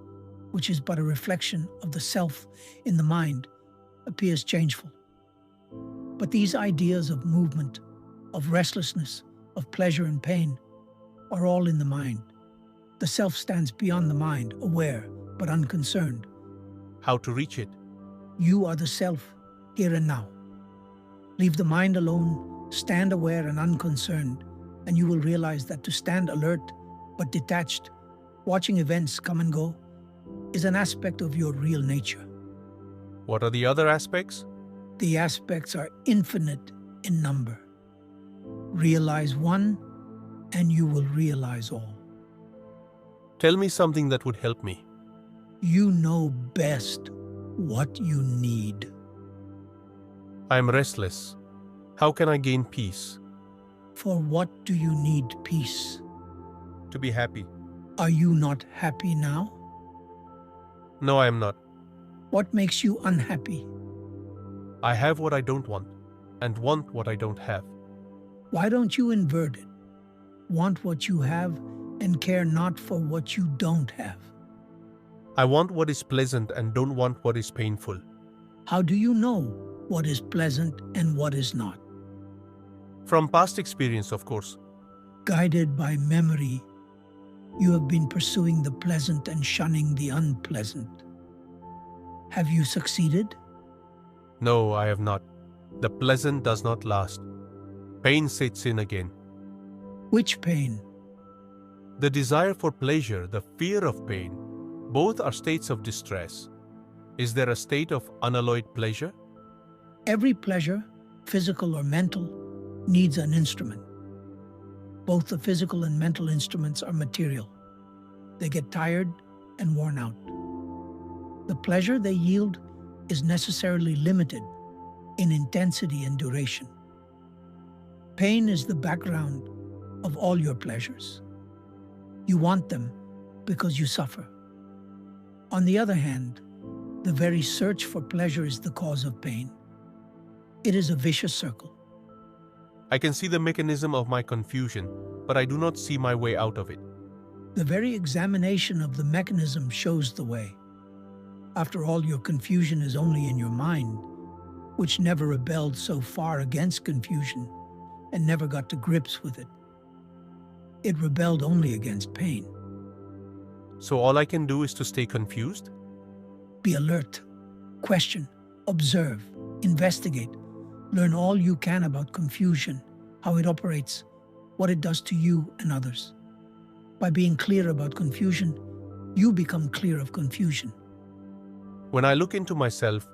which is but a reflection of the self in the mind, appears changeful. But these ideas of movement, of restlessness, of pleasure and pain, are all in the mind. The self stands beyond the mind, aware but unconcerned. How to reach it? You are the self, here and now. Leave the mind alone, stand aware and unconcerned, and you will realize that to stand alert but detached, watching events come and go, is an aspect of your real nature. What are the other aspects? The aspects are infinite in number. Realize one, and you will realize all. Tell me something that would help me. You know best what you need. I am restless. How can I gain peace? For what do you need peace? To be happy. Are you not happy now? No, I am not. What makes you unhappy? I have what I don't want, and want what I don't have. Why don't you invert it? Want what you have and care not for what you don't have. I want what is pleasant and don't want what is painful. How do you know what is pleasant and what is not? From past experience, of course. Guided by memory, you have been pursuing the pleasant and shunning the unpleasant. Have you succeeded? No, I have not. The pleasant does not last. Pain sets in again. Which pain? The desire for pleasure, the fear of pain, both are states of distress. Is there a state of unalloyed pleasure? Every pleasure, physical or mental, needs an instrument. Both the physical and mental instruments are material. They get tired and worn out. The pleasure they yield is necessarily limited in intensity and duration. Pain is the background of all your pleasures. You want them because you suffer. On the other hand, the very search for pleasure is the cause of pain. It is a vicious circle. I can see the mechanism of my confusion, but I do not see my way out of it. The very examination of the mechanism shows the way. After all, your confusion is only in your mind, which never rebelled so far against confusion and never got to grips with it. It rebelled only against pain. So all I can do is to stay confused? Be alert, question, observe, investigate, learn all you can about confusion, how it operates, what it does to you and others. By being clear about confusion, you become clear of confusion. When I look into myself,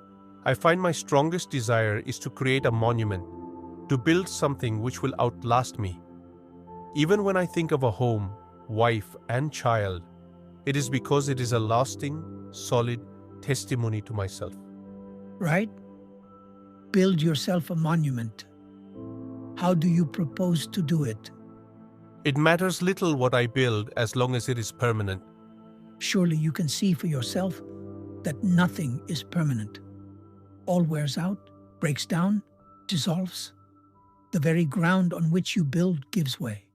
I find my strongest desire is to create a monument, to build something which will outlast me. Even when I think of a home, wife, and child, it is because it is a lasting, solid testimony to myself. Right? Build yourself a monument. How do you propose to do it? It matters little what I build as long as it is permanent. Surely you can see for yourself that nothing is permanent. All wears out, breaks down, dissolves. The very ground on which you build gives way.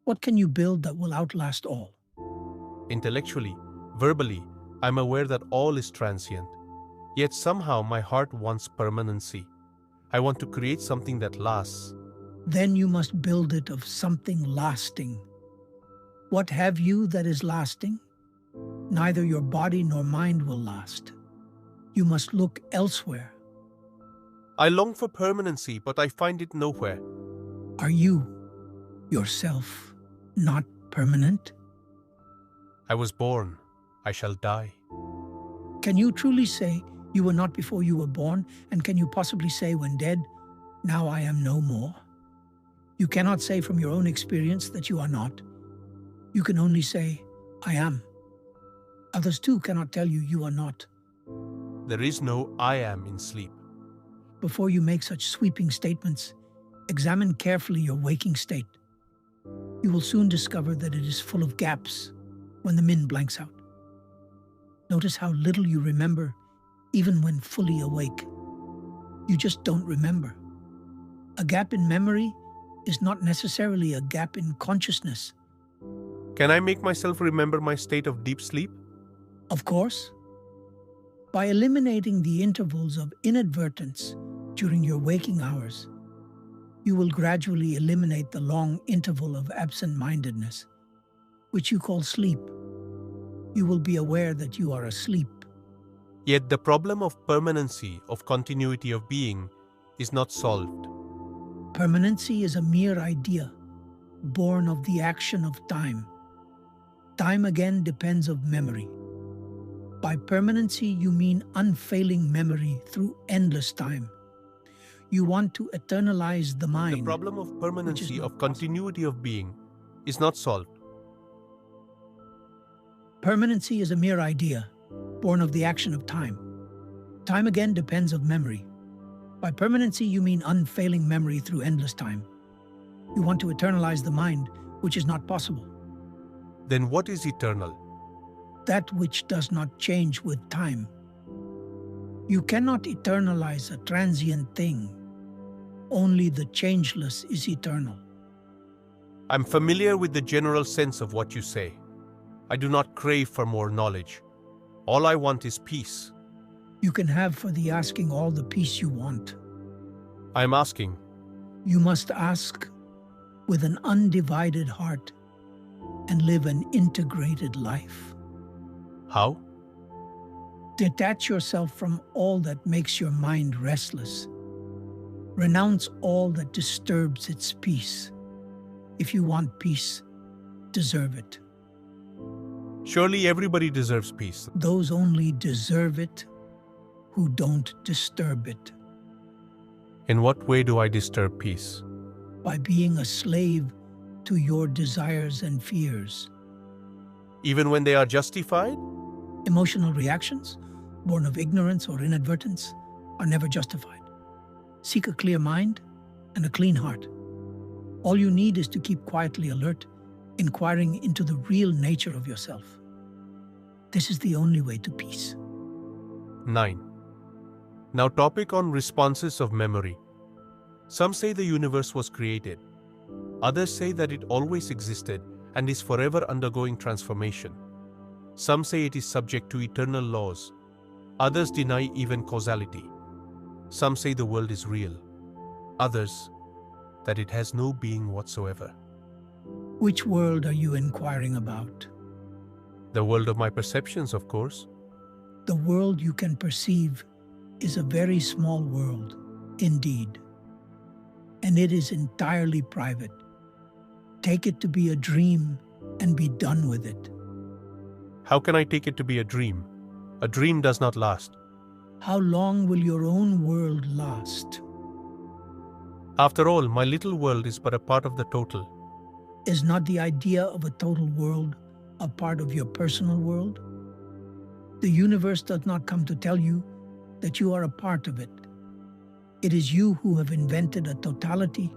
What can you build that will outlast all? Intellectually, verbally, I am aware that all is transient. Yet somehow my heart wants permanency. I want to create something that lasts. Then you must build it of something lasting. What have you that is lasting? Neither your body nor mind will last. You must look elsewhere. I long for permanency, but I find it nowhere. Are you, yourself, not permanent? I was born. I shall die. Can you truly say you were not before you were born, and can you possibly say when dead, now I am no more? You cannot say from your own experience that you are not. You can only say, I am. Others too cannot tell you you are not. There is no I am in sleep. Before you make such sweeping statements, examine carefully your waking state. You will soon discover that it is full of gaps when the mind blanks out. Notice how little you remember, even when fully awake. You just don't remember. A gap in memory is not necessarily a gap in consciousness. Can I make myself remember my state of deep sleep? Of course. By eliminating the intervals of inadvertence during your waking hours, you will gradually eliminate the long interval of absent-mindedness, which you call sleep. You will be aware that you are asleep. Yet the problem of permanency, of continuity of being, is not solved. Permanency is a mere idea, born of the action of time. Time again depends of memory. By permanency, you mean unfailing memory through endless time. You want to eternalize the mind. The problem of permanency, of continuity of being, is not solved. Permanency is a mere idea, born of the action of time. Time again depends of memory. By permanency, you mean unfailing memory through endless time. You want to eternalize the mind, which is not possible. Then what is eternal? That which does not change with time. You cannot eternalize a transient thing. Only the changeless is eternal. I'm familiar with the general sense of what you say. I do not crave for more knowledge. All I want is peace. You can have for the asking all the peace you want. I'm asking. You must ask with an undivided heart and live an integrated life. How? Detach yourself from all that makes your mind restless. Renounce all that disturbs its peace. If you want peace, deserve it. Surely everybody deserves peace. Those only deserve it who don't disturb it. In what way do I disturb peace? By being a slave to your desires and fears. Even when they are justified? Emotional reactions, born of ignorance or inadvertence, are never justified. Seek a clear mind and a clean heart. All you need is to keep quietly alert, inquiring into the real nature of yourself. This is the only way to peace. 9. Now topic on responses of memory. Some say the universe was created. Others say that it always existed and is forever undergoing transformation. Some say it is subject to eternal laws. Others deny even causality. Some say the world is real. Others that it has no being whatsoever. Which world are you inquiring about? The world of my perceptions, of course. The world you can perceive is a very small world, indeed. And it is entirely private. Take it to be a dream and be done with it. How can I take it to be a dream? A dream does not last. How long will your own world last? After all, my little world is but a part of the total. Is not the idea of a total world a part of your personal world? The universe does not come to tell you that you are a part of it. It is you who have invented a totality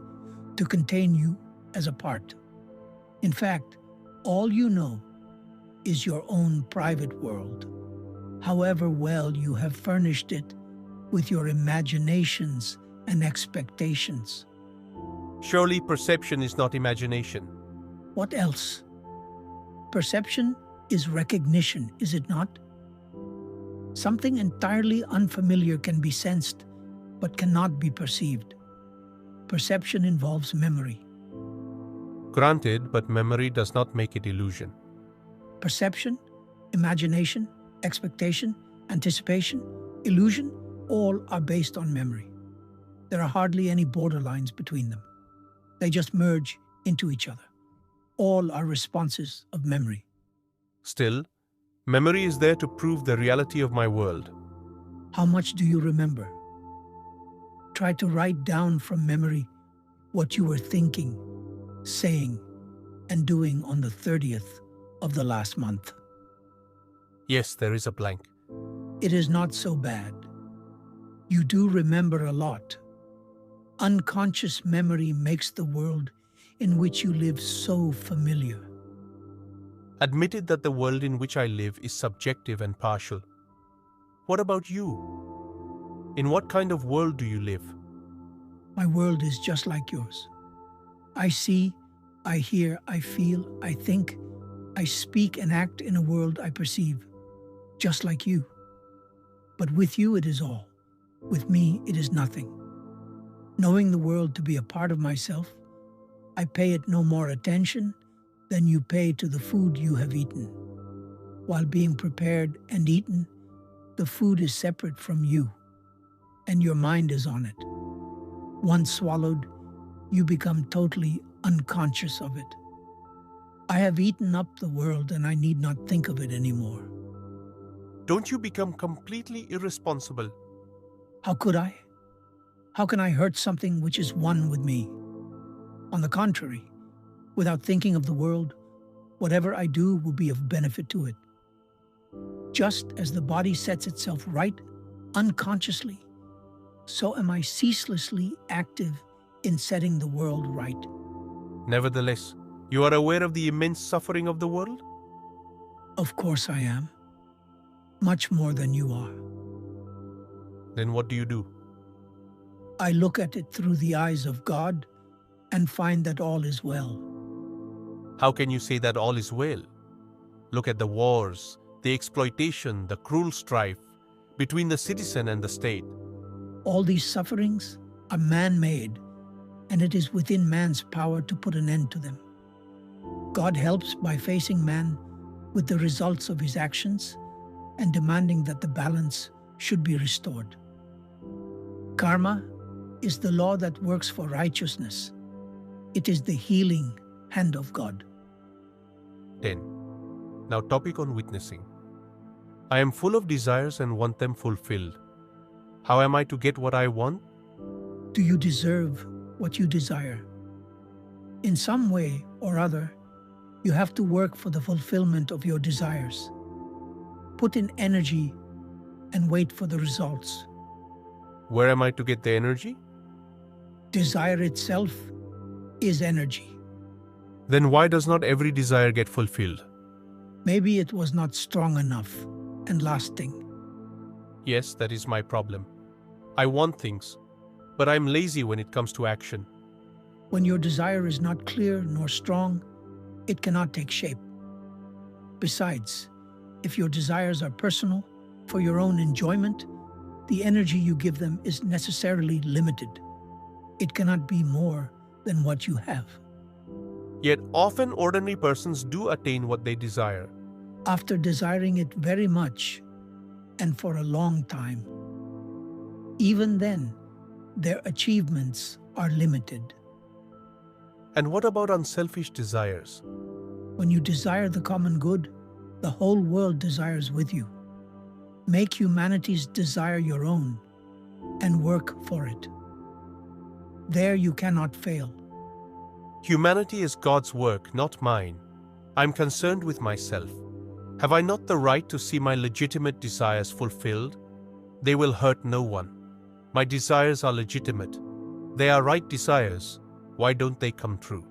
to contain you as a part. In fact, all you know is your own private world, however well you have furnished it with your imaginations and expectations. Surely perception is not imagination. What else? Perception is recognition, is it not? Something entirely unfamiliar can be sensed, but cannot be perceived. Perception involves memory. Granted, but memory does not make it illusion. Perception, imagination, expectation, anticipation, illusion, all are based on memory. There are hardly any borderlines between them. They just merge into each other. All are responses of memory. Still, memory is there to prove the reality of my world. How much do you remember? Try to write down from memory what you were thinking, saying, and doing on the 30th of the last month. Yes, there is a blank. It is not so bad. You do remember a lot. Unconscious memory makes the world in which you live so familiar. Admitted that the world in which I live is subjective and partial. What about you? In what kind of world do you live? My world is just like yours. I see, I hear, I feel, I think, I speak and act in a world I perceive, just like you. But with you it is all. With me it is nothing. Knowing the world to be a part of myself, I pay it no more attention than you pay to the food you have eaten. While being prepared and eaten, the food is separate from you, and your mind is on it. Once swallowed, you become totally unconscious of it. I have eaten up the world and I need not think of it anymore. Don't you become completely irresponsible? How could I? How can I hurt something which is one with me? On the contrary, without thinking of the world, whatever I do will be of benefit to it. Just as the body sets itself right unconsciously, so am I ceaselessly active in setting the world right. Nevertheless, you are aware of the immense suffering of the world? Of course I am. Much more than you are. Then what do you do? I look at it through the eyes of God and find that all is well. How can you say that all is well? Look at the wars, the exploitation, the cruel strife between the citizen and the state. All these sufferings are man-made, and it is within man's power to put an end to them. God helps by facing man with the results of his actions and demanding that the balance should be restored. Karma is the law that works for righteousness. It is the healing hand of God. 10. Now, topic on witnessing. I am full of desires and want them fulfilled. How am I to get what I want? Do you deserve what you desire? In some way or other, you have to work for the fulfillment of your desires. Put in energy and wait for the results. Where am I to get the energy? Desire itself is energy. Then why does not every desire get fulfilled? Maybe it was not strong enough and lasting. Yes, that is my problem. I want things, but I'm lazy when it comes to action. When your desire is not clear nor strong, it cannot take shape. Besides, if your desires are personal, for your own enjoyment, the energy you give them is necessarily limited. It cannot be more than what you have. Yet often ordinary persons do attain what they desire. After desiring it very much and for a long time, even then, their achievements are limited. And what about unselfish desires? When you desire the common good, the whole world desires with you. Make humanity's desire your own and work for it. There you cannot fail. Humanity is God's work, not mine. I'm concerned with myself. Have I not the right to see my legitimate desires fulfilled? They will hurt no one. My desires are legitimate. They are right desires. Why don't they come true?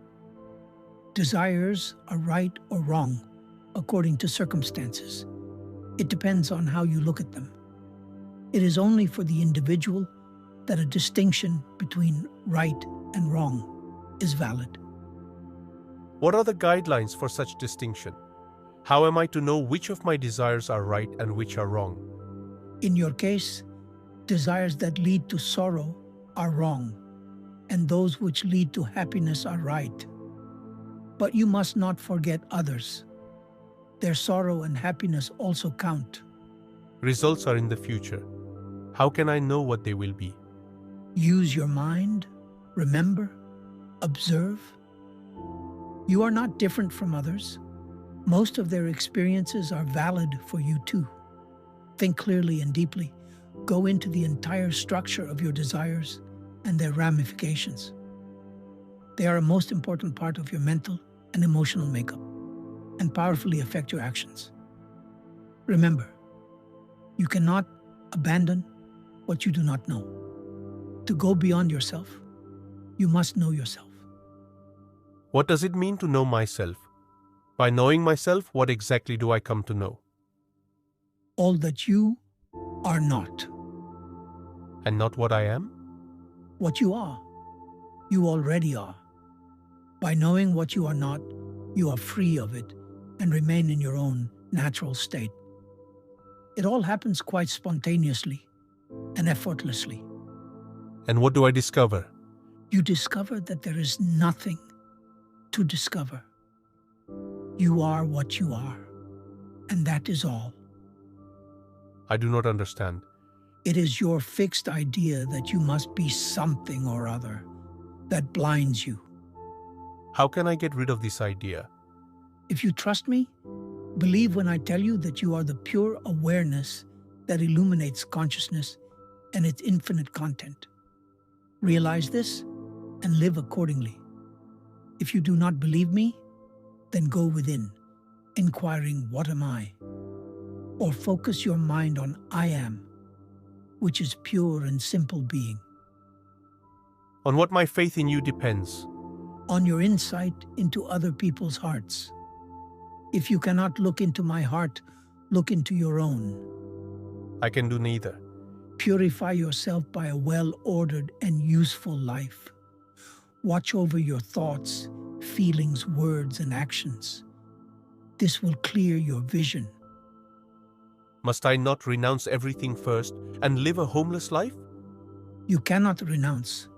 Desires are right or wrong according to circumstances. It depends on how you look at them. It is only for the individual that a distinction between right and wrong is valid. What are the guidelines for such distinction? How am I to know which of my desires are right and which are wrong? In your case, Desires that lead to sorrow are wrong, and those which lead to happiness are right. But you must not forget others. Their sorrow and happiness also count. Results are in the future. How can I know what they will be? Use your mind, remember, observe. You are not different from others. Most of their experiences are valid for you too. Think clearly and deeply. Go into the entire structure of your desires and their ramifications. They are a most important part of your mental and emotional makeup and powerfully affect your actions. Remember, you cannot abandon what you do not know. To go beyond yourself, you must know yourself. What does it mean to know myself? By knowing myself, what exactly do I come to know? All that you are not. And not what I am? What you are, you already are. By knowing what you are not, you are free of it and remain in your own natural state. It all happens quite spontaneously and effortlessly. And what do I discover? You discover that there is nothing to discover. You are what you are, and that is all. I do not understand. It is your fixed idea that you must be something or other that blinds you. How can I get rid of this idea? If you trust me, believe when I tell you that you are the pure awareness that illuminates consciousness and its infinite content. Realize this and live accordingly. If you do not believe me, then go within, inquiring, "What am I?" Or focus your mind on "I am," which is pure and simple being. On what my faith in you depends. On your insight into other people's hearts. If you cannot look into my heart, look into your own. I can do neither. Purify yourself by a well-ordered and useful life. Watch over your thoughts, feelings, words, and actions. This will clear your vision. Must I not renounce everything first and live a homeless life? You cannot renounce.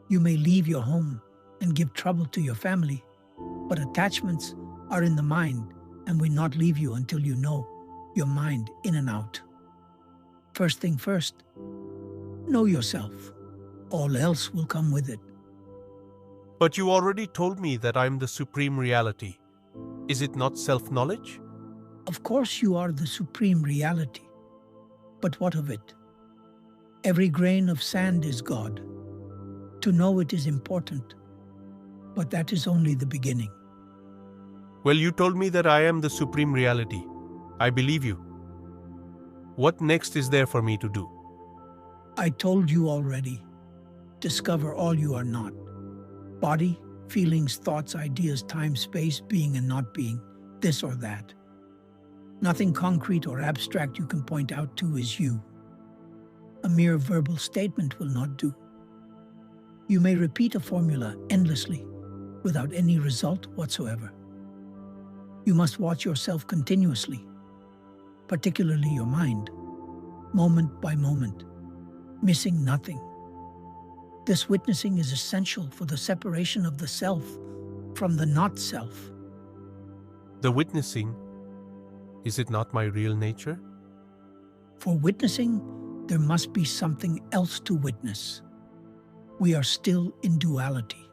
You may leave your home and give trouble to your family, but attachments are in the mind and will not leave you until you know your mind in and out. First thing first, know yourself. All else will come with it. But you already told me that I am the supreme reality. Is it not self-knowledge? Of course you are the supreme reality. But what of it? Every grain of sand is God. To know it is important, but that is only the beginning. Well, you told me that I am the supreme reality. I believe you. What next is there for me to do? I told you already. Discover all you are not. Body, feelings, thoughts, ideas, time, space, being and not being, this or that. Nothing concrete or abstract you can point out to is you. A mere verbal statement will not do. You may repeat a formula endlessly without any result whatsoever. You must watch yourself continuously, particularly your mind, moment by moment, missing nothing. This witnessing is essential for the separation of the self from the not-self. The witnessing, is it not my real nature? For witnessing, there must be something else to witness. We are still in duality.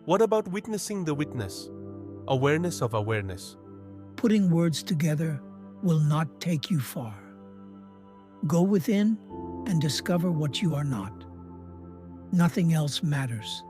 What about witnessing the witness? Awareness of awareness. Putting words together will not take you far. Go within and discover what you are not. Nothing else matters.